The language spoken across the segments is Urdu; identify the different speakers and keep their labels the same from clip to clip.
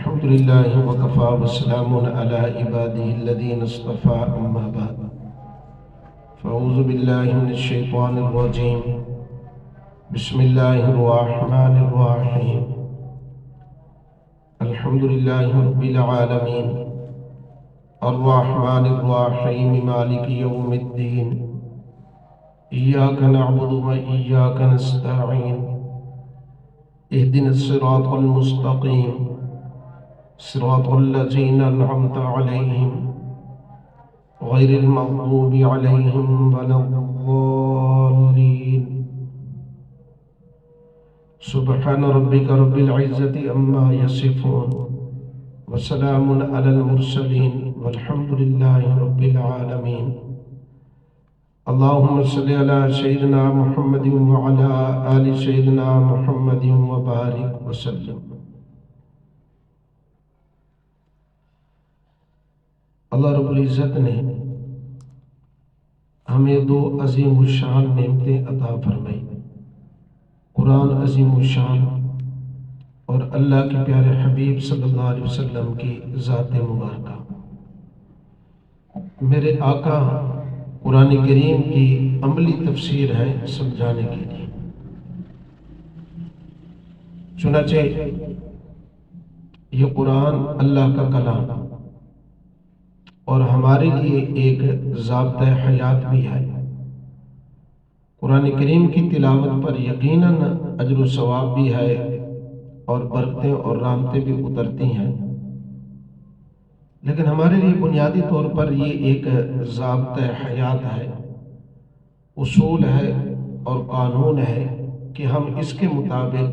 Speaker 1: الحمد لله وكفى وسلام على عباده الذين اصطفى أما بعد فأعوذ بالله من الشيطان الرجيم بسم الله الرحمن الرحيم الحمد لله رب العالمين الرحمن الرحيم مالك يوم الدين إياك نعبد وإياك نستعين اهدنا الصراط المستقيم صراط الذين أنعمت عليهم غير المغضوب عليهم ولا الضالين سبحان ربك رب العزة عما يصفون وسلام على المرسلين والحمد لله رب العالمين اللهم صل على سيدنا محمد وعلى آل سيدنا محمد وبارك وسلم۔ اللہ رب العزت نے ہمیں دو عظیم الشان نعمتیں عطا فرمائی، قرآن عظیم الشان اور اللہ کے پیارے حبیب صلی اللہ علیہ وسلم کی ذات مبارکہ۔ میرے آقا قرآن کریم کی عملی تفسیر ہے سمجھانے کے لیے، چنانچہ یہ قرآن اللہ کا کلام اور ہمارے لیے ایک ضابطہ حیات بھی ہے۔ قرآن کریم کی تلاوت پر یقیناً اجر و ثواب بھی ہے اور برکتیں اور رحمتیں بھی اترتی ہیں، لیکن ہمارے لیے بنیادی طور پر یہ ایک ضابطہ حیات ہے، اصول ہے اور قانون ہے کہ ہم اس کے مطابق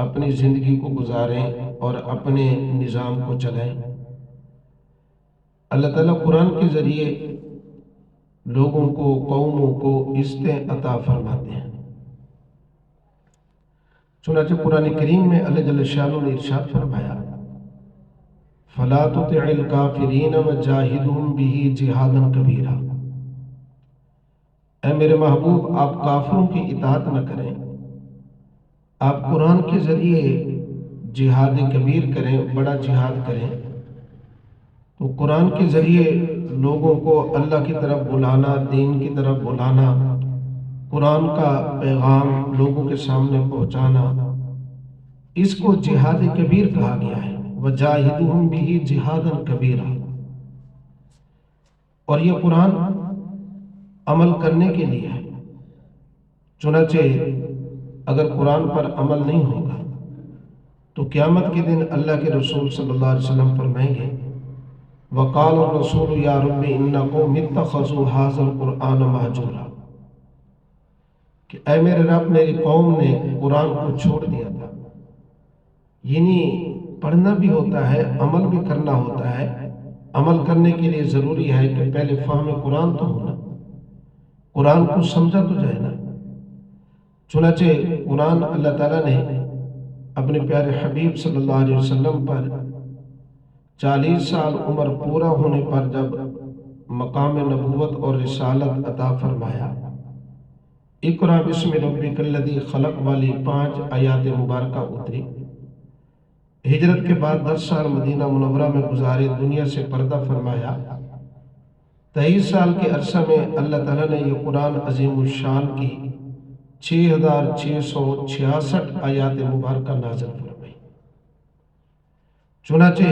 Speaker 1: اپنی زندگی کو گزاریں اور اپنے نظام کو چلائیں۔ اللہ تعالیٰ قرآن کے ذریعے لوگوں کو، قوموں کو عزتیں عطا فرماتے ہیں۔ چنانچہ قرآن کریم میں اللہ جل شانہ نے ارشاد فرمایا فَلَا تُطِعِ الْكَافِرِينَ وَجَاهِدْهُمْ بِهِ جِهَادًا كَبِيرًا۔ اے میرے محبوب، آپ کافروں کی اطاعت نہ کریں، آپ قرآن کے ذریعے جہاد کبیر کریں، بڑا جہاد کریں۔ تو قرآن کے ذریعے لوگوں کو اللہ کی طرف بلانا، دین کی طرف بلانا، قرآن کا پیغام لوگوں کے سامنے پہنچانا، اس کو جہاد کبیر کہا گیا ہے۔ وَجَاهِدُهُمْ بِهِ جِهَادًا كَبِيرًا۔ اور یہ قرآن عمل کرنے کے لیے ہے، چنانچہ اگر قرآن پر عمل نہیں ہوگا تو قیامت کے دن اللہ کے رسول صلی اللہ علیہ وسلم فرمائیں گے وَقَالَ الرَّسُولُ يَا رَبِّ إِنَّ قَوْمِي اتَّخَذُوا هَٰذَا الْقُرْآنَ مَهْجُورًا، کہ اے میرے رب، میری قوم نے قرآن کو چھوڑ دیا تھا۔ یعنی پڑھنا بھی ہوتا ہے، عمل بھی کرنا ہوتا ہے۔ عمل کرنے کے لیے ضروری ہے کہ پہلے فہم قرآن تو ہونا، قرآن کو سمجھا تو جائے نا۔ چنانچہ قرآن اللہ تعالیٰ نے اپنے پیارے حبیب صلی اللہ علیہ وسلم پر 40 سال عمر پورا ہونے پر جب مقام نبوت اور رسالت عطا فرمایا، اقرأ بسم ربک الذی خلق والی 5 آیات مبارکہ اتری۔ ہجرت کے بعد 10 سال مدینہ منورہ میں گزارے، دنیا سے پردہ فرمایا۔ 23 سال کے عرصہ میں اللہ تعالیٰ نے یہ قرآن عظیم الشان کی 6666 آیات مبارکہ نازل فرمائی۔ چنانچہ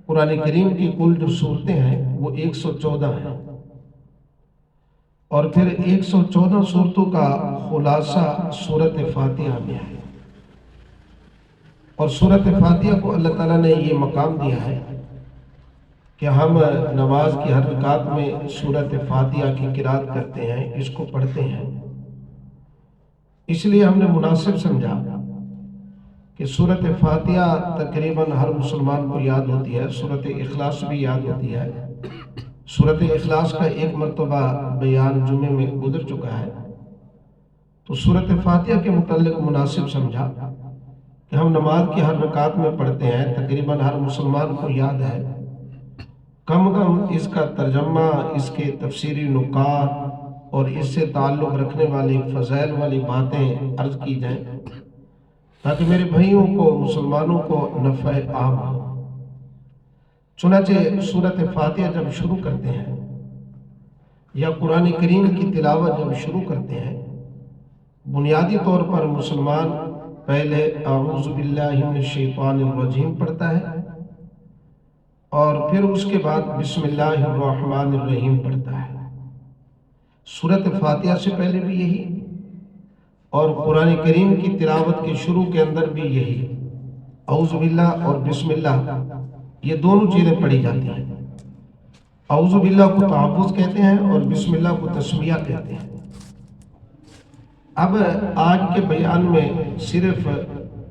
Speaker 1: قرآن کریم کی کل جو صورتیں ہیں وہ 114 ہیں، اور پھر 114 صورتوں کا خلاصہ سورۃ فاتحہ میں ہے، اور سورۃ فاتحہ کو اللہ تعالیٰ نے یہ مقام دیا ہے کہ ہم نماز کی ہر رکعت میں سورۃ فاتحہ کی قرات کرتے ہیں، اس کو پڑھتے ہیں۔ اس لیے ہم نے مناسب سمجھا کہ سورۃ فاتحہ تقریباً ہر مسلمان کو یاد ہوتی ہے، سورۃ اخلاص بھی یاد ہوتی ہے۔ سورۃ اخلاص کا ایک مرتبہ بیان جمعے میں گزر چکا ہے، تو سورۃ فاتحہ کے متعلق مناسب سمجھا کہ ہم نماز کی ہر رکعت میں پڑھتے ہیں، تقریباً ہر مسلمان کو یاد ہے۔ کم اس کا ترجمہ، اس کے تفسیری نکات اور اس سے تعلق رکھنے والی فضائل والی باتیں عرض کی جائیں تاکہ میرے بھائیوں کو مسلمانوں کو نفع عام ہو۔ چنانچہ سورۃ فاتحہ جب شروع کرتے ہیں یا قرآن کریم کی تلاوت جب شروع کرتے ہیں، بنیادی طور پر مسلمان پہلے اعوذ باللہ من الشیطان الرجیم پڑھتا ہے اور پھر اس کے بعد بسم اللہ الرحمن الرحیم پڑھتا ہے۔ سورۃ فاتحہ سے پہلے بھی یہی، اور قرآن کریم کی تلاوت کے شروع کے اندر بھی یہی، اعوذ باللہ اور بسم اللہ یہ دونوں چیزیں پڑھی جاتی ہیں۔ اعوذ باللہ کو تحفظ کہتے ہیں اور بسم اللہ کو تسمیہ کہتے ہیں۔ اب آج کے بیان میں صرف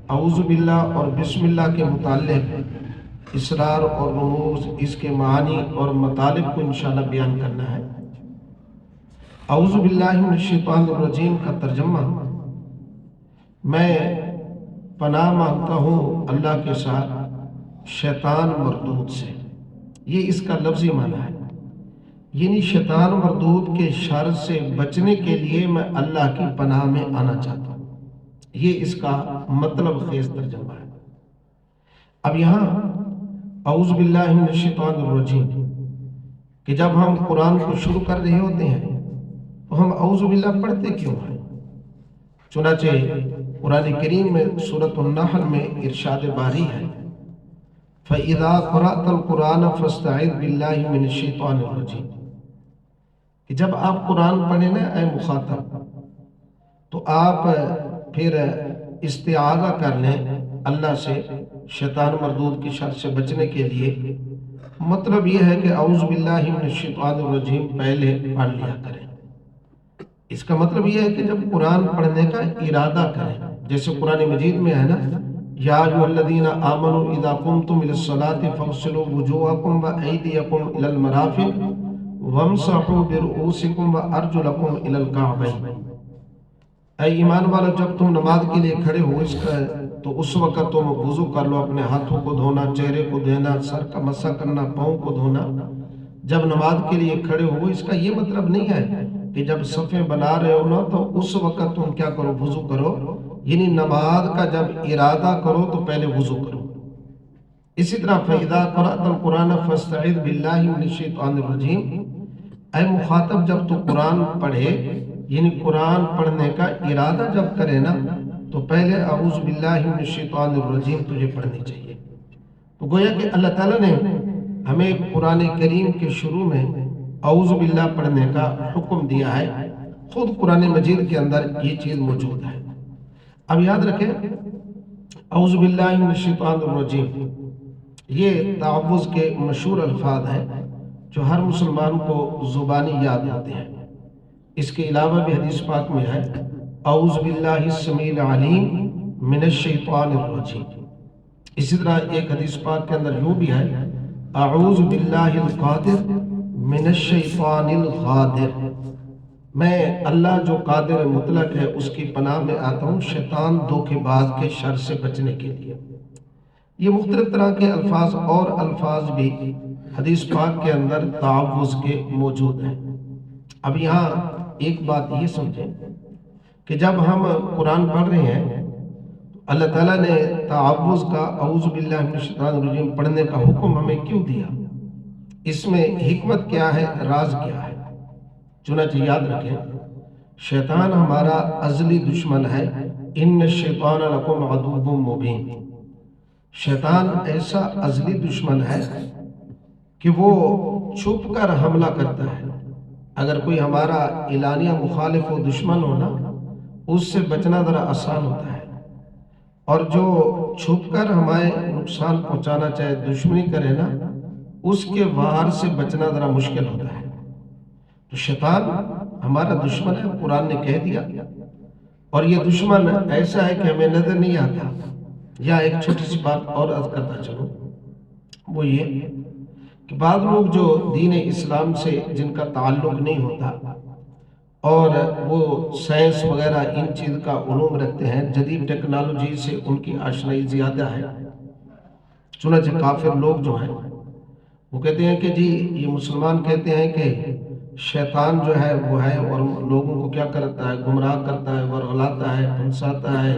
Speaker 1: اعوذ باللہ اور بسم اللہ کے متعلق اسرار اور رموز، اس کے معانی اور مطالب کو انشاءاللہ بیان کرنا ہے۔ اعوذ باللہ من الشیطان الرجیم کا ترجمہ، میں پناہ مانگتا ہوں اللہ کے ساتھ شیطان مردود سے، یہ اس کا لفظی معنی ہے، یعنی شیطان مردود کے شر سے بچنے کے لیے میں اللہ کی پناہ میں آنا چاہتا ہوں، یہ اس کا مطلب خیز ترجمہ ہے۔ اب یہاں اعوذ باللہ من الشیطان الرجیم کہ جب ہم قرآن کو شروع کر رہے ہوتے ہیں تو ہم اعوذ باللہ پڑھتے کیوں ہیں؟ چنانچہ قرآن کریم میں سورۃ النحل میں ارشاد باری ہے، فَإِذَا قَرَأْتَ الْقُرْآنَ فَاسْتَعِذْ بِاللَّهِ مِنَ الشَّيْطَانِ الرَّجِيمِ کہ جب آپ قرآن پڑھیں نا اے مخاطب، تو آپ پھر استعاذہ کر لیں اللہ سے شیطان مردود کی شر سے بچنے کے لیے۔ مطلب یہ ہے کہ اعوذ باللہ من الشیطان الرجیم پہلے پڑھ لیا کریں۔ اس کا مطلب یہ ہے کہ جب قرآن پڑھنے کا ارادہ کریں، جیسے قرآن مجید میں ہے نا، یا ایھا الذین آمنوا اذا قمتم الی الصلاۃ فاغسلوا وجوہکم وایدیکم الی المرافق وامسحوا برؤوسکم وارجلکم الی الکعبین۔ اے ایمان والو، جب تم نماز کے لیے کھڑے ہو تو اس وقت تم وضو کر لو، اپنے ہاتھوں کو دھونا، چہرے کو دھونا، سر کا مسح کرنا، پاؤں کو دھونا۔ جب نماز کے لیے کھڑے ہو، اس کا یہ مطلب نہیں ہے کہ جب صفیں بنا رہے ہو نا تو اس وقت تم کیا کرو، وضو کرو، یعنی نماز کا جب ارادہ کرو تو پہلے وضو کرو۔ اسی طرح فَإِذَا قَرَأْتَ الْقُرْآنَ فَاسْتَعِذْ بِاللَّهِ مِنَ الشَّيْطَانِ الرَّجِيمِ اے مخاطب، جب تو قرآن پڑھے، یعنی قرآن پڑھنے کا ارادہ جب کرے نا تو پہلے اعوذ باللہ من الشیطان الرجیم تجھے پڑھنی چاہیے۔ تو گویا کہ اللہ تعالیٰ نے ہمیں قرآن کریم کے شروع میں اعوذ باللہ پڑھنے کا حکم دیا ہے، خود قرآن مجید کے اندر یہ چیز موجود ہے۔ اب یاد رکھیں، اعوذ باللہ من الشیطان الرجیم یہ تعوذ کے مشہور الفاظ ہیں جو ہر مسلمان کو زبانی یاد ہوتے ہیں۔ اس کے علاوہ بھی حدیث پاک میں ہے، اعوذ باللہ السمیع العلیم من الشیطان الرجیم۔ اسی طرح ایک حدیث پاک کے اندر یوں بھی ہے، اعوذ باللہ القادر من الشیطان الغادر، میں اللہ جو قادر مطلق ہے اس کی پناہ میں آتا ہوں شیطان دھوکے باز کے شر سے بچنے کے لیے۔ یہ مختلف طرح کے الفاظ اور الفاظ بھی حدیث پاک کے اندر تعوذ کے موجود ہیں۔ اب یہاں ایک بات یہ سمجھیں کہ جب ہم قرآن پڑھ رہے ہیں تو اللہ تعالیٰ نے تعوذ کا اعوذ باللہ من الشیطان الرجیم پڑھنے کا حکم ہمیں کیوں دیا؟ اس میں حکمت کیا ہے، راز کیا ہے؟ چنانچہ یاد رکھیں، شیطان ہمارا ازلی دشمن ہے، ان الشیطان لکم عدو مبین۔ شیطان ایسا ازلی دشمن ہے کہ وہ چھپ کر حملہ کرتا ہے۔ اگر کوئی ہمارا اعلانیہ مخالف و دشمن ہونا، اس سے بچنا ذرا آسان ہوتا ہے، اور جو چھپ کر ہمیں نقصان پہنچانا چاہے، دشمنی کرے نا، اس کے وار سے بچنا ذرا مشکل ہوتا ہے۔ تو شیطان ہمارا دشمن ہے، قرآن نے کہہ دیا، اور یہ دشمن ایسا ہے کہ ہمیں نظر نہیں آتا۔ یا ایک چھوٹی سی بات اور عرض کرتا چلوں، وہ یہ کہ بعض لوگ جو دین اسلام سے جن کا تعلق نہیں ہوتا اور وہ سائنس وغیرہ ان چیز کا علوم رکھتے ہیں، جدید ٹیکنالوجی سے ان کی آشنائی زیادہ ہے، چنانچہ کافر لوگ جو ہیں وہ کہتے ہیں کہ جی یہ مسلمان کہتے ہیں کہ شیطان جو ہے وہ ہے اور لوگوں کو کیا کرتا ہے، گمراہ کرتا ہے، ورغلاتا ہے، پھنساتا ہے،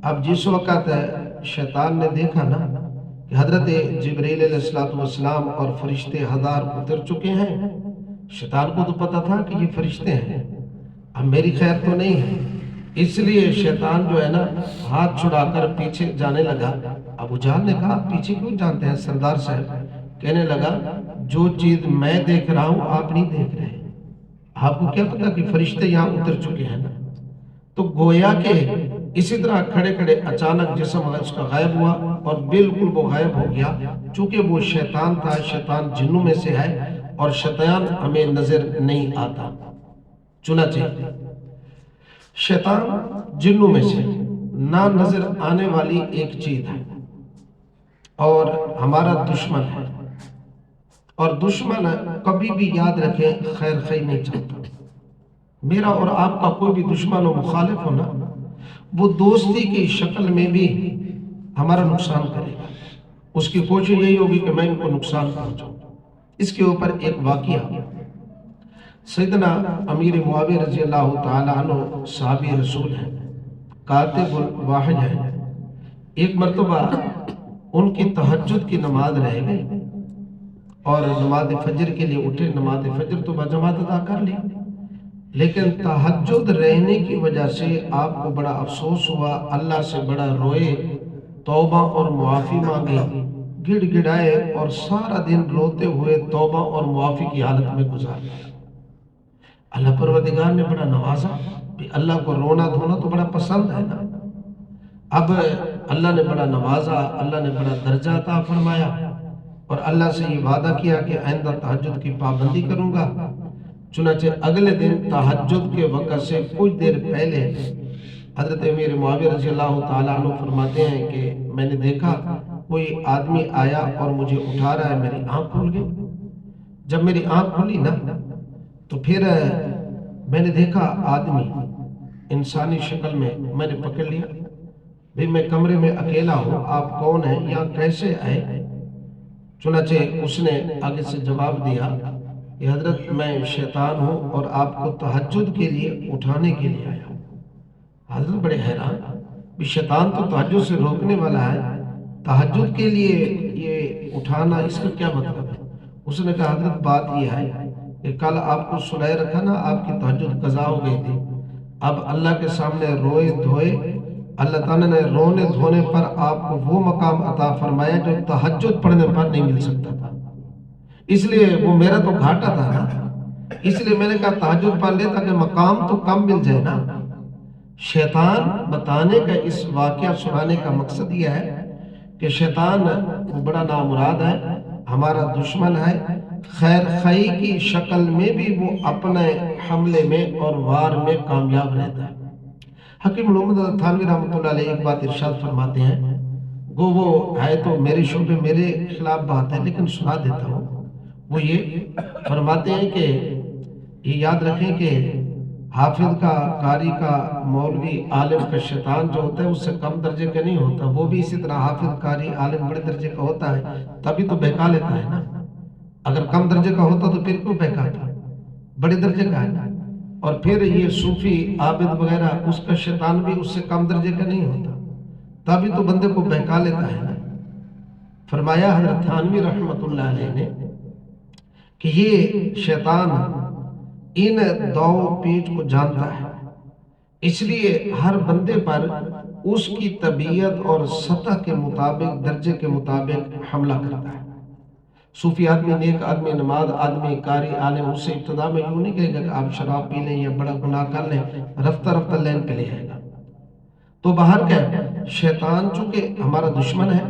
Speaker 1: اب جس وقت شیطان نے دیکھا نا کہ حضرت جبریل علیہ السلام اور فرشتے ہزار اتر چکے ہیں، شیطان کو تو پتا تھا کہ یہ فرشتے ہیں، اب میری خیر تو نہیں ہے، اس لیے شیطان جو ہے نا ہاتھ چھڑا کر پیچھے جانے لگا۔ ابو جہل نے کہا آپ پیچھے کیوں جانتے ہیں سردار صاحب؟ کہنے لگا جو چیز میں دیکھ رہا ہوں آپ نہیں دیکھ رہے، آپ کو کیا پتا کہ فرشتے یہاں اتر چکے ہیں نا؟ تو گویا کہ اسی طرح کھڑے کھڑے اچانک جسم اس کا غائب ہوا اور بالکل وہ غائب ہو گیا، چونکہ وہ شیطان تھا، شیطان جنوں میں سے ہے اور شیطان ہمیں نظر نہیں آتا۔ چنانچہ شیطان جنوں میں سے نہ نظر آنے والی ایک چیز ہے اور ہمارا دشمن ہے، اور دشمن کبھی بھی یاد رکھیں خیر خیر نہیں چاہتا۔ میرا اور آپ کا کوئی بھی دشمن و مخالف ہو نا، وہ دوستی کی شکل میں بھی ہمارا نقصان کرے گا، اس کی کوشش یہی ہوگی کہ میں ان کو نقصان پہنچاؤں۔ اس کے اوپر ایک واقعہ، سیدنا امیر معاویہ رضی اللہ تعالیٰ عنہ صحابی رسول ہیں، کاتب الوحی ہیں۔ ایک مرتبہ ان کی تہجد کی نماز رہ گئی اور نماز فجر کے لیے اٹھے، نماز فجر تو بجماعت ادا کر لی، لیکن تہجد رہنے کی وجہ سے آپ کو بڑا افسوس ہوا، اللہ سے بڑا روئے، توبہ اور معافی مانگی، گڑ گڑائے اور سارا دن روتے ہوئے توبہ اور معافی کی حالت میں گزارا۔ اللہ پروردگار نے بڑا نوازا، اللہ کو رونا دھونا تو بڑا پسند ہے نا۔ اب اللہ نے بڑا نوازا، اللہ نے بڑا درجہ عطا فرمایا اور اللہ سے یہ وعدہ کیا کہ آئندہ تہجد کی پابندی کروں گا۔ چنانچہ اگلے دن تہجد کے وقت سے کچھ دیر پہلے حضرت امیر معاویہ رضی اللہ تعالیٰ عنہ فرماتے ہیں کہ میں نے دیکھا کوئی آدمی آیا اور مجھے اٹھا رہا ہے، میری آنکھ کھل گئی۔ جب میری آنکھ کھلی نا تو پھر میں نے دیکھا آدمی انسانی شکل میں نے پکڑ لیا، بھی میں کمرے میں اکیلا ہوں، آپ کون ہیں، یہاں کیسے آئے؟ چنانچہ اس نے آگے سے جواب دیا کہ حضرت میں شیطان ہوں اور آپ کو تہجد کے لیے اٹھانے کے لیے آیا ہوں۔ حضرت بڑے حیران، بھی شیطان تو تہجد سے روکنے والا ہے، تہجد کے لیے یہ اٹھانا اس کا کیا مطلب ہے؟ اس نے کہا حضرت بات یہ ہے کہ کل آپ کو سلائے رکھا نا، آپ کی تہجد قضا ہو گئی تھی، اب اللہ کے سامنے روئے دھوئے، اللہ تعالیٰ نے رونے دھونے پر آپ کو وہ مقام عطا فرمایا جو تہجد پڑھنے پر نہیں مل سکتا تھا، اس لیے وہ میرا تو گھاٹا تھا نا، اس لیے میں نے کہا تہجد پڑھ لے تاکہ مقام تو کم مل جائے نا۔ شیطان بتانے کا، اس واقعہ سنانے کا مقصد یہ ہے کہ شیطان بڑا نامراد ہے، ہمارا دشمن ہے، خیر خواہی کی شکل میں بھی وہ اپنے حملے میں اور وار میں کامیاب رہتا ہے۔ حکیم محمد تھانوی رحمۃ اللہ علیہ ایک بات ارشاد فرماتے ہیں، وہ ہے تو میرے شعبے میرے خلاف بات ہے لیکن سنا دیتا ہوں۔ وہ یہ فرماتے ہیں کہ یہ یاد رکھیں کہ حافظ کا، قاری کا، مولوی، عالم کا شیطان جو ہوتا ہے اس سے کم درجے کا نہیں ہوتا، وہ بھی اسی طرح حافظ، قاری، عالم بڑے درجے کا ہوتا ہے، تبھی تو بہکا لیتا ہے نا۔ اگر کم درجے کا ہوتا تو پھر کیوں بہکاتا؟ بڑے درجے کا ہے نا۔ اور پھر یہ صوفی، عابد وغیرہ، اس کا شیطان بھی اس سے کم درجے کا نہیں ہوتا، تبھی تو بندے کو بہکا لیتا ہے نا۔ فرمایا حضرت تھانوی رحمۃ اللہ علیہ نے کہ یہ شیطان ان دو پیچ کو جانتا ہے، اس لیے ہر بندے پر اس کی طبیعت اور سطح کے مطابق، درجے کے مطابق حملہ کرتا ہے۔ صوفی آدمی، نیک آدمی، نماز آدمی، قاری، عالم، اس سے ابتدا میں یوں نہیں کہے گا کہ آپ شراب پی لیں یا بڑا گناہ کر لیں، رفتہ رفتہ لین پہ لے آئے گا۔ تو باہر کیا، شیطان چونکہ ہمارا دشمن ہے،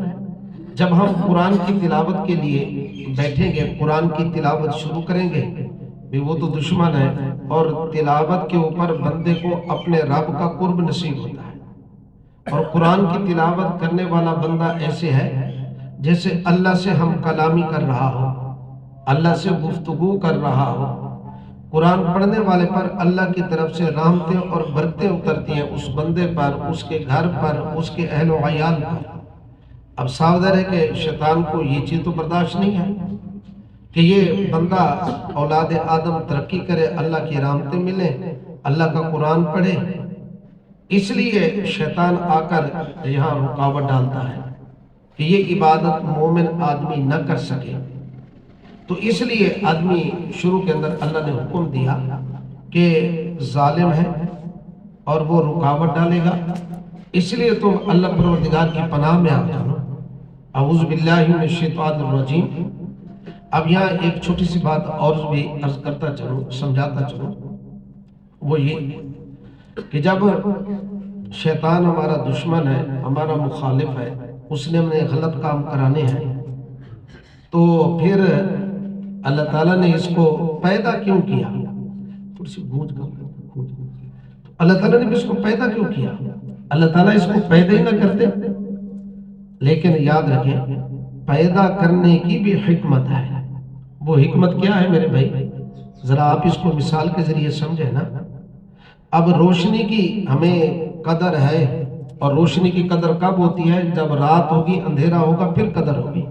Speaker 1: جب ہم قرآن کی تلاوت کے لیے بیٹھیں گے، قرآن کی تلاوت شروع کریں گے، بھی وہ تو دشمن ہے، اور تلاوت کے اوپر بندے کو اپنے رب کا قرب نصیب ہوتا ہے، اور قرآن کی تلاوت کرنے والا بندہ ایسے ہے جیسے اللہ سے ہم کلامی کر رہا ہو، اللہ سے گفتگو کر رہا ہو۔ قرآن پڑھنے والے پر اللہ کی طرف سے رحمتیں اور برکتیں اترتی ہیں، اس بندے پر، اس کے گھر پر، اس کے اہل و عیال پر۔ اب ساودھان ہے کہ شیطان کو یہ چیز تو برداشت نہیں ہے کہ یہ بندہ اولاد آدم ترقی کرے، اللہ کی رحمتیں ملیں، اللہ کا قرآن پڑھے، اس لیے شیطان آ کر یہاں رکاوٹ ڈالتا ہے کہ یہ عبادت مومن آدمی نہ کر سکے. تو اس لیے آدمی شروع کے اندر اللہ نے حکم دیا کہ ظالم ہے اور وہ رکاوٹ ڈالے گا، اس لیے تم اللہ پروردگار کی پناہ میں آ جاؤ. اعوذ باللہ من الشیطان الرجیم. اب یہاں ایک چھوٹی سی بات اور بھی عرض کرتا چلوں، سمجھاتا چلوں، وہ یہ کہ جب شیطان ہمارا دشمن ہے، ہمارا مخالف ہے، اس نے ہمیں غلط کام کرانے ہیں، تو پھر اللہ تعالیٰ نے اس کو پیدا کیوں کیا؟ تھوڑی سی گونج کر، اللہ تعالیٰ نے اس کو پیدا کیوں کیا؟ اللہ تعالیٰ اس کو پیدا ہی نہ کرتے. لیکن یاد رکھیں پیدا کرنے کی بھی حکمت ہے. وہ حکمت کیا ہے میرے بھائی؟ ذرا آپ اس کو مثال کے ذریعے سمجھیں نا. اب روشنی کی ہمیں قدر ہے، اور روشنی کی قدر کب ہوتی ہے؟ جب رات ہوگی، اندھیرا ہوگا، پھر قدر ہوگی.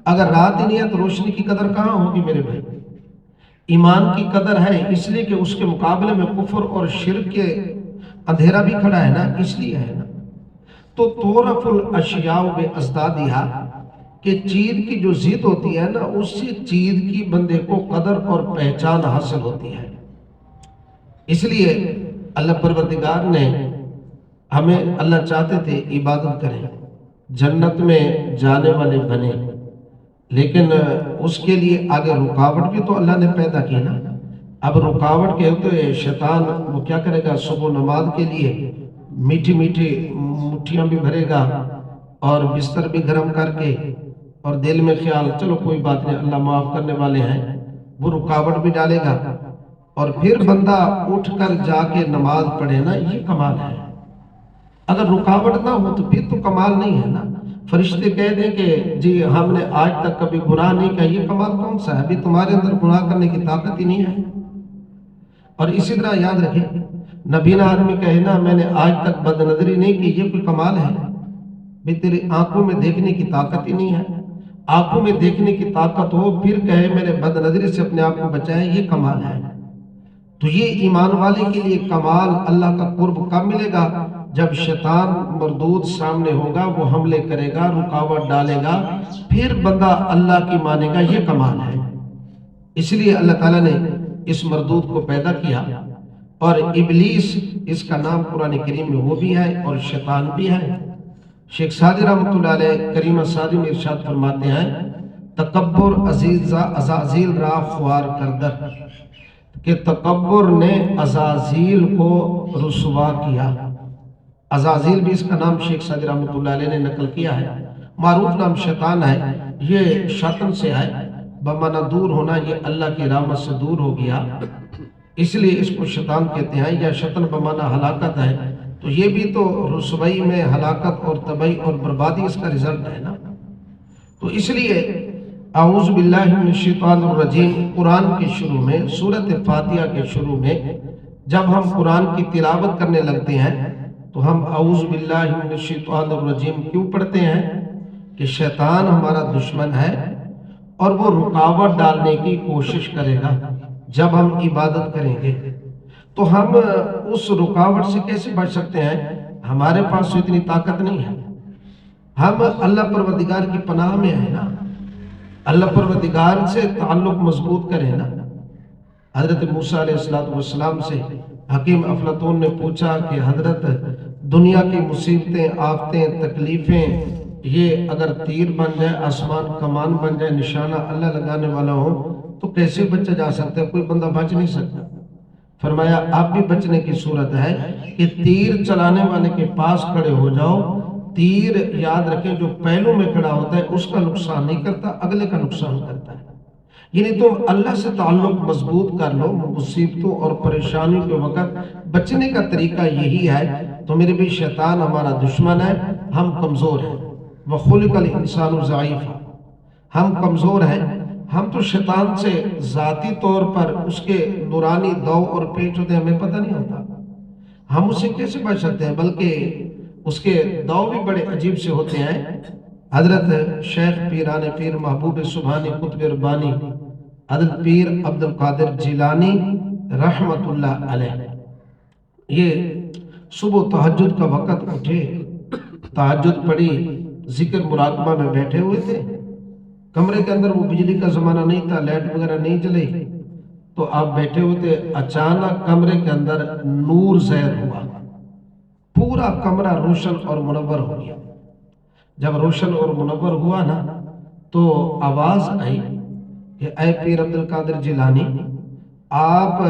Speaker 1: اگر رات ہی نہیں ہے تو روشنی کی قدر کہاں ہوگی میرے بھائی؟ ایمان کی قدر ہے اس لیے کہ اس کے مقابلے میں کفر اور شرک کے اندھیرا بھی کھڑا ہے نا، اس لیے ہے نا. تو تورف الاشیاء بازدادہا کہ چیز کی جو ضد ہوتی ہے نا، اسی چیز کی بندے کو قدر اور پہچان حاصل ہوتی ہے. اس لیے اللہ پروردگار نے ہمیں، اللہ چاہتے تھے عبادت کریں، جنت میں جانے والے بنے، لیکن اس کے لیے آگے رکاوٹ بھی تو اللہ نے پیدا کی نا. اب رکاوٹ کے ہوتے شیطان وہ کیا کرے گا؟ صبح نماز کے لیے میٹھی میٹھی مٹھیاں بھی بھرے گا اور بستر بھی گرم کر کے، اور دل میں خیال چلو کوئی بات نہیں اللہ معاف کرنے والے ہیں، وہ رکاوٹ بھی ڈالے گا. اور پھر بندہ اٹھ کر جا کے نماز پڑھے نا، یہ کمال ہے. اگر رکاوٹ نہ ہو تو پھر تو کمال نہیں ہے نا. فرشتے کہہ دیں کہ جی ہم نے آج تک کبھی گناہ نہیں کیا، یہ کمال کون سا ہے؟ ابھی تمہارے اندر گناہ کرنے کی طاقت ہی نہیں ہے. اور اسی طرح یاد رکھیں نبینا آدمی کہے نا میں نے آج تک بد نظری نہیں کی، یہ کوئی کمال ہے؟ بھی تیری آنکھوں میں دیکھنے کی طاقت ہی نہیں ہے. آنکھوں میں دیکھنے کی طاقت ہو پھر کہے میں نے بد نظری سے اپنے آپ کو بچایا، یہ کمال ہے. تو یہ ایمان والے کے لیے کمال. اللہ کا قرب کب ملے گا؟ جب شیطان مردود سامنے ہوگا، وہ حملے کرے گا، رکاوٹ ڈالے گا، پھر بندہ اللہ کی مانے گا، یہ کمال ہے. اس لیے اللہ تعالیٰ نے اس مردود کو پیدا کیا. اور ابلیس اس کا نام قرآن کریم میں وہ بھی ہے اور شیطان بھی ہے. شیخ سعدی رحمۃ اللہ علیہ کریمہ سعدی میں ارشاد فرماتے ہیں تکبر عزازیل را خوار کردر، کہ تکبر نے عزازیل کو رسوا کیا. عزازیل بھی اس کا نام شیخ سعدی رحمۃ اللہ علیہ نے نقل کیا ہے. معروف نام شیطان ہے. یہ شیطان سے ہے، بمعنی دور ہونا، یہ اللہ کی رحمت سے دور ہو گیا، اس لیے اس کو شیطان کہتے ہیں. یا شیطان بمعنی ہلاکت ہے، تو یہ بھی تو رسوائی میں ہلاکت اور تباہی اور بربادی اس کا رزلٹ ہے نا. تو اس لیے اعوذ باللہ من الشیطان الرجیم قرآن کے شروع میں، سورۃ فاتحہ کے شروع میں جب ہم قرآن کی تلاوت کرنے لگتے ہیں تو ہم اعوذ باللہ من الشیطان الرجیم کیوں پڑھتے ہیں؟ کہ شیطان ہمارا دشمن ہے اور وہ رکاوٹ ڈالنے کی کوشش کرے گا. جب ہم عبادت کریں گے تو ہم اس رکاوٹ سے کیسے بچ سکتے ہیں؟ ہمارے پاس تو اتنی طاقت نہیں ہے. ہم اللہ پروردگار کی پناہ میں ہیں نا. اللہ پروردگار سے تعلق مضبوط کریں نا. حضرت موسیٰ علیہ السلام سے حکیم افلاطون نے پوچھا کہ حضرت دنیا کی مصیبتیں، آفتیں، تکلیفیں، یہ اگر تیر بن جائے، آسمان کمان بن جائے، نشانہ اللہ لگانے والا ہو تو کیسے بچا جا سکتا ہے؟ کوئی بندہ بچ نہیں سکتا. فرمایا آپ بھی بچنے کی صورت ہے کہ تیر چلانے والے کے پاس کھڑے ہو جاؤ. تیر یاد رکھیں جو پہلو میں کھڑا ہوتا ہے اس کا نقصان نہیں کرتا، اگلے کا نقصان کرتا ہے. یعنی تم اللہ سے تعلق مضبوط کر لو. مصیبتوں اور پریشانیوں کے وقت بچنے کا طریقہ یہی ہے. تو میرے بھی شیطان ہمارا دشمن ہے، ہم کمزور ہیں. وَخُلِقَ الْإِنسَانُ ضَعِيفًا، ہم کمزور ہیں. ہم تو شیطان سے ذاتی طور پر اس کے نورانی دو اور پیچ ہوتے ہیں، ہمیں پتہ نہیں ہوتا. ہم اس سے کیسے بچ سکتے ہیں؟ بلکہ اس کے دو بھی بڑے عجیب سے ہوتے ہیں. حضرت شیخ پیران پیر محبوب سبحانی قطب ربانی حضرت پیر عبد القادر جیلانی رحمت اللہ علیہ، یہ صبح تہجد کا وقت اٹھے، تہجد پڑھی، ذکر مراقبہ میں بیٹھے ہوئے تھے، کمرے کے اندر وہ بجلی کا زمانہ نہیں تھا، لائٹ وغیرہ نہیں چلی، تو آپ بیٹھے ہوئے تھے، اچانک کمرے کے اندر نور ظاہر ہوا، پورا کمرہ روشن اور منور ہو گیا۔ جب روشن اور منور ہوا نا تو آواز آئی کہ اے پیر عبد القادر جیلانی، آپ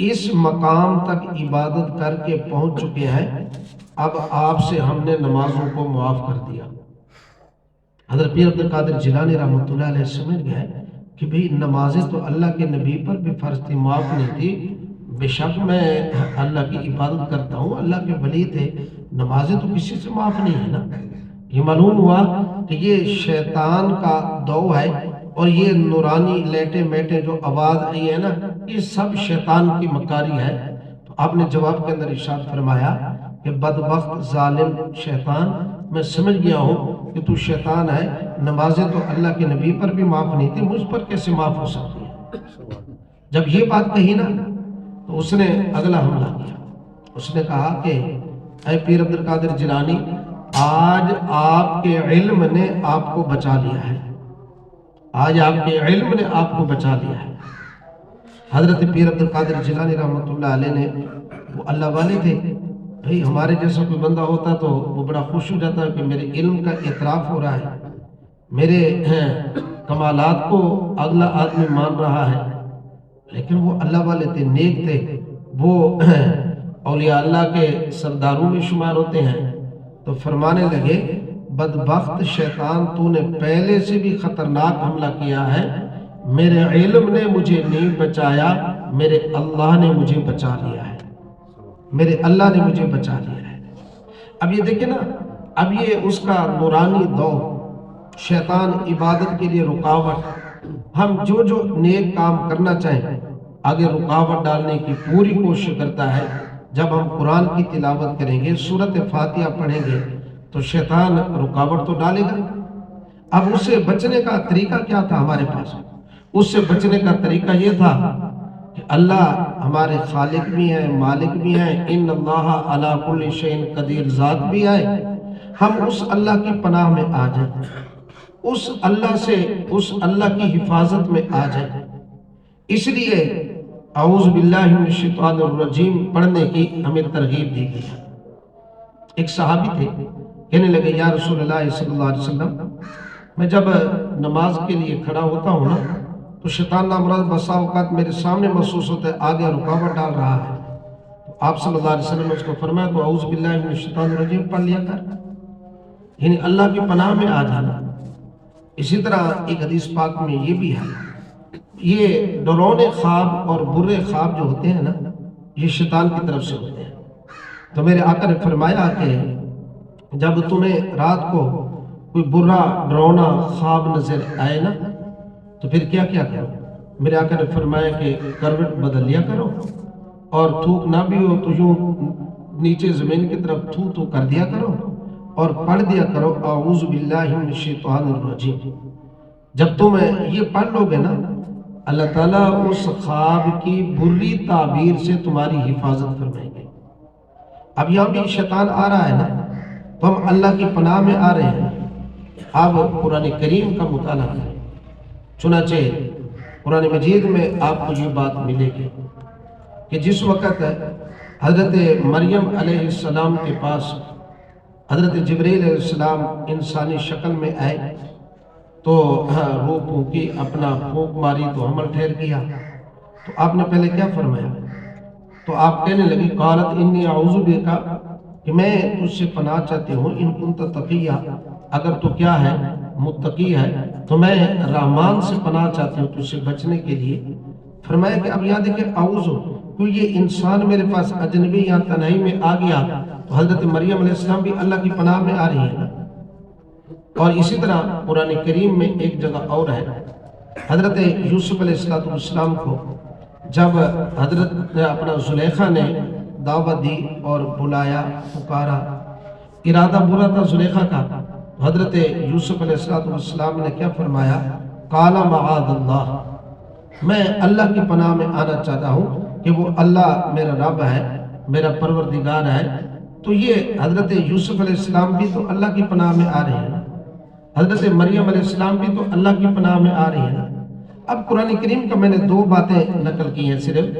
Speaker 1: اس مقام تک عبادت کر کے پہنچ چکے ہیں، اب آپ سے ہم نے نمازوں کو معاف کر دیا۔ حضرت پیر عبد القادر جیلانی رحمۃ اللہ علیہ سمجھ گئے کہ بھئی نمازیں تو اللہ کے نبی پر بھی فرض تھی، معاف نہیں تھی، بے شک میں اللہ کی عبادت کرتا ہوں، اللہ کے ولی تھے، نمازیں تو کسی سے معاف نہیں ہے نا۔ یہ معلوم ہوا کہ یہ شیطان کا دو ہے، اور یہ نورانی لیٹے میٹے جو آواز آئی ہے نا، یہ سب شیطان کی مکاری ہے۔ تو آپ نے جواب کے اندر ارشاد فرمایا کہ بدبخت ظالم شیطان، میں سمجھ گیا ہوں کہ تو شیطان ہے، نمازیں تو اللہ کے نبی پر بھی معاف نہیں تھی، مجھ پر کیسے معاف ہو سکتی ہے؟ جب یہ بات کہی نا تو اس نے اگلا حملہ کیا، اس نے کہا کہ اے پیر عبد القادر جیلانی، آج آپ کے علم نے آپ کو بچا لیا ہے، آج آپ کے علم نے آپ کو بچا لیا ہے۔ حضرت پیر عبد القادر جیلانی رحمۃ اللہ علیہ نے، وہ اللہ والے تھے، بھئی ہمارے جیسا کوئی بندہ ہوتا تو وہ بڑا خوش ہو جاتا کہ میرے علم کا اعتراف ہو رہا ہے، میرے کمالات کو اگلا آدمی مان رہا ہے، لیکن وہ اللہ والے تھے، نیک تھے، وہ اولیاء اللہ کے سرداروں میں شمار ہوتے ہیں۔ تو فرمانے لگے بدبخت شیطان، تو نے پہلے سے بھی خطرناک حملہ کیا ہے، میرے علم نے مجھے نہیں بچایا، میرے اللہ نے مجھے بچا لیا ہے، میرے اللہ نے مجھے بچا لیا ہے۔ اب یہ دیکھیں نا، اب یہ اس کا نورانی دور، شیطان عبادت کے لیے رکاوٹ، ہم جو جو نیک کام کرنا چاہیں آگے رکاوٹ ڈالنے کی پوری کوشش کرتا ہے۔ جب ہم قرآن کی تلاوت کریں گے، سورۃ فاتحہ پڑھیں گے تو شیطان رکاوٹ تو ڈالے گا۔ اب اس سے بچنے کا طریقہ کیا تھا ہمارے پاس؟ اس سے بچنے کا طریقہ یہ تھا کہ اللہ ہمارے خالق بھی ہیں، مالک بھی ہیں، ان اللہ علی کل شیء قدیر ذات بھی ہے، ہم اس اللہ کی پناہ میں آ جائیں، اس اللہ سے، اس اللہ کی حفاظت میں آ جائیں۔ اس لیے اعوذ باللہ من الشیطان الرجیم پڑھنے کی ہمیں ترغیب دی گئی ہے۔ ایک صحابی تھے، کہنے لگے یا رسول اللہ صلی اللہ علیہ وسلم، میں جب نماز کے لیے کھڑا ہوتا ہوں نا تو شیطان نامراد بسا اوقات میرے سامنے محسوس ہوتا ہے، آگے رکاوٹ ڈال رہا ہے۔ تو آپ صلی اللہ علیہ وسلم نے اس کو فرمایا تو اعوذ باللہ من الشیطان الرجیم پڑھ لیا کر، یعنی اللہ کی پناہ میں آ جانا۔ اسی طرح ایک حدیث پاک میں یہ بھی ہے، یہ ڈرونے خواب اور برے خواب جو ہوتے ہیں نا، یہ شیطان کی طرف سے ہوتے ہیں۔ تو میرے آقا نے فرمایا کہ جب تمہیں رات کو کوئی برا ڈرونا خواب نظر آئے نا تو پھر کیا کیا کرو؟ میرے آقا نے فرمایا کہ کروٹ بدل لیا کرو، اور تھوک نہ بھی ہو تو یوں نیچے زمین کی طرف تھو تو کر دیا کرو، اور پڑھ دیا کرو اعوذ باللہ من الشیطان الرجیم۔ جب تم یہ پڑھ لو گے نا، اللہ تعالیٰ اس خواب کی بری تعبیر سے تمہاری حفاظت فرمائیں گے۔ اب یہاں بھی شیطان آ رہا ہے نا، تو ہم اللہ کی پناہ میں آ رہے ہیں۔ اب قرآن کریم کا مطالعہ کریں، چنانچہ قرآن مجید میں آپ کو یہ بات ملے گی کہ جس وقت حضرت مریم علیہ السلام کے پاس حضرت جبریل علیہ السلام انسانی شکل میں آئے تو رو پھونکی، اپنا پھونک ماری تو حمل ٹھہر گیا۔ تو آپ نے پہلے کیا فرمایا؟ تو آپ کہنے لگی قالت انی اعوذ بک، کہ میں تجھ سے پناہ چاہتی ہوں، ان کنت تقیہ، اگر تو کیا ہے متقی ہے تو میں رحمان سے پناہ چاہتی ہوں تجھ سے بچنے کے لیے۔ فرمایا کہ اب یہاں دیکھیں اعوذ، تو یہ انسان میرے پاس اجنبی یا تنہائی میں آ گیا تو حضرت مریم علیہ السلام بھی اللہ کی پناہ میں آ رہی ہے۔ اور اسی طرح قرآن کریم میں ایک جگہ اور ہے، حضرت یوسف علیہ السلام کو جب حضرت اپنا زلیخا نے دعوت دی اور بلایا، پکارا، ارادہ برا تھا زلیخا کا، حضرت یوسف علیہ السلام نے کیا فرمایا؟ قال معاذ اللہ، میں اللہ کی پناہ میں آنا چاہتا ہوں کہ وہ اللہ میرا رب ہے، میرا پروردگار ہے. تو یہ حضرت یوسف علیہ السلام بھی تو اللہ کی پناہ میں آ رہے ہیں، حضرت مریم علیہ السلام بھی تو اللہ کی پناہ میں آ رہی ہیں. اب قرآن کریم کا میں نے 2 باتیں نقل کی ہیں صرف.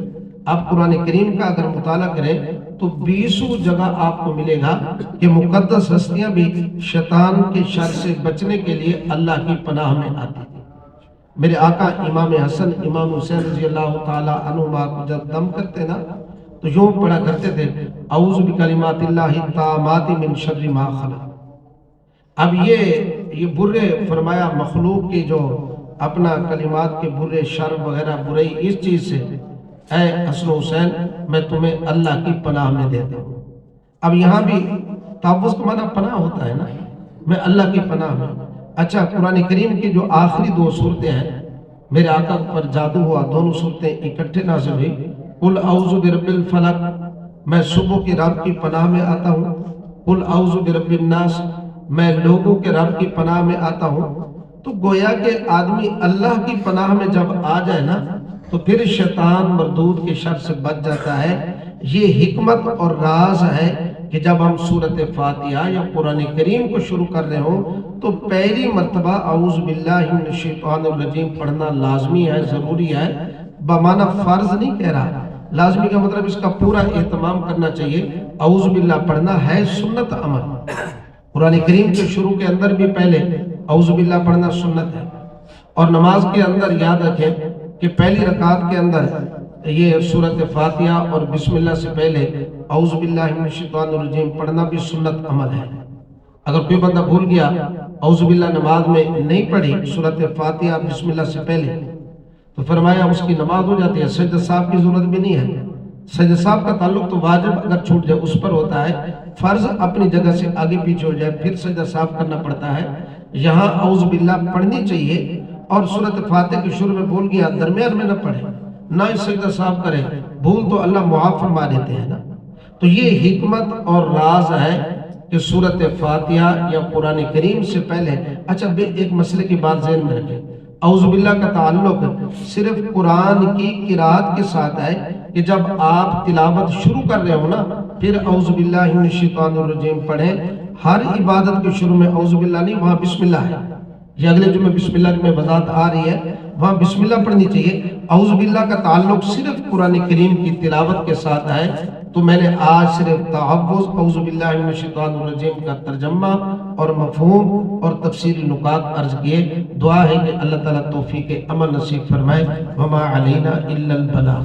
Speaker 1: آپ قرآن کریم کا اگر مطالعہ کریں تو 20 جگہ آپ کو ملے گا کہ مقدس ہستیاں بھی شیطان کے شر سے بچنے کے لیے اللہ کی پناہ میں آتی تھی. میرے آقا امام حسن امام حسین رضی اللہ تعالیٰ عنہما کو جب دم کرتے نا تو یوں پڑھا کرتے تھے اعوذ بکلمات اللہ التامات من شر ما خلق. اب یہ برے فرمایا مخلوق کی جو اپنا کلمات کے برے شر وغیرہ برائی اس چیز سے اے حسن حسین میں تمہیں اللہ کی پناہ میں دیتا ہوں. اب یہاں بھی تحفظ کا معنی پناہ ہوتا ہے نا، میں اللہ کی پناہ میں. اچھا قرآن کریم کی جو آخری 2 صورتیں ہیں میرے آقا پر جادو ہوا، دونوں صورتیں اکٹھے نازل ہوئی. قل اعوذ برب الفلق میں صبح کی رب کی پناہ میں آتا ہوں. قل اعوذ برب الناس میں لوگوں کے رب کی پناہ میں آتا ہوں. تو گویا کہ آدمی اللہ کی پناہ میں جب آ جائے نا تو پھر شیطان مردود کے شر سے بچ جاتا ہے. یہ حکمت اور راز ہے کہ جب ہم سورۃ فاتحہ یا قرآن کریم کو شروع کر رہے ہوں تو پہلی مرتبہ اعوذ باللہ من الشیطان الرجیم پڑھنا لازمی ہے، ضروری ہے. بمعنی فرض نہیں کہہ رہا، لازمی کا مطلب اس کا پورا اہتمام کرنا چاہیے. اعوذ باللہ پڑھنا ہے سنت عمل. قرآن کریم کے شروع کے اندر بھی پہلے اعوذ باللہ پڑھنا سنت ہے. اور نماز کے اندر یاد رکھیں کہ پہلی رکعت کے اندر یہ سورۃ فاتحہ اور بسم اللہ سے پہلے اعوذ باللہ من الشیطان الرجیم پڑھنا بھی سنت عمل ہے. اگر کوئی بندہ بھول گیا اعوذ باللہ نماز میں نہیں پڑھی سورۃ فاتحہ بسم اللہ سے پہلے تو فرمایا اس کی نماز ہو جاتی ہے. سجدہ صاحب کی ضرورت بھی نہیں ہے. سجدہ صاحب کا تعلق تو واجب اگر چھوٹ جائے اس پر ہوتا ہے، فرض اپنی جگہ سے آگے پیچھے ہو جائے پھر سجدہ صاحب کرنا پڑتا ہے. یہاں اعوذ باللہ پڑھنی چاہیے. اور سورۃ فاتحہ کے شروع میں بھول گیا درمیان میں نہ پڑھے، نہ ہی سجدہ صاحب کرے. بھول تو اللہ معاف فرما دیتے ہیں نا. تو یہ حکمت اور راز ہے کہ سورۃ فاتحہ یا قرآن کریم سے پہلے. اچھا ایک مسئلے کی بات ذہن میں رکھیں، اعوذ باللہ کا تعلق صرف قرآن کی قرات کے ساتھ ہے کہ جب آپ تلاوت شروع کر رہے ہو نا پھر اعوذ باللہ من الشیطان الرجیم پڑھیں. ہر عبادت کے شروع میں اعوذ باللہ نہیں، وہاں بسم اللہ ہے. یہ اگلے جمعے بسم اللہ میں وضاحت آ رہی ہے، وہاں بسم اللہ پڑھنی چاہیے. اعوذ باللہ کا تعلق صرف قرآن کریم کی تلاوت کے ساتھ ہے. تو میں نے آج صرف تحفظ اعوذ باللہ من الشیطان الرجیم کا ترجمہ اور مفہوم اور تفسیری نکات عرض کیے. دعا ہے کہ اللہ تعالیٰ توفیق عمل نصیب فرمائے. وما علینا الا البلاغ.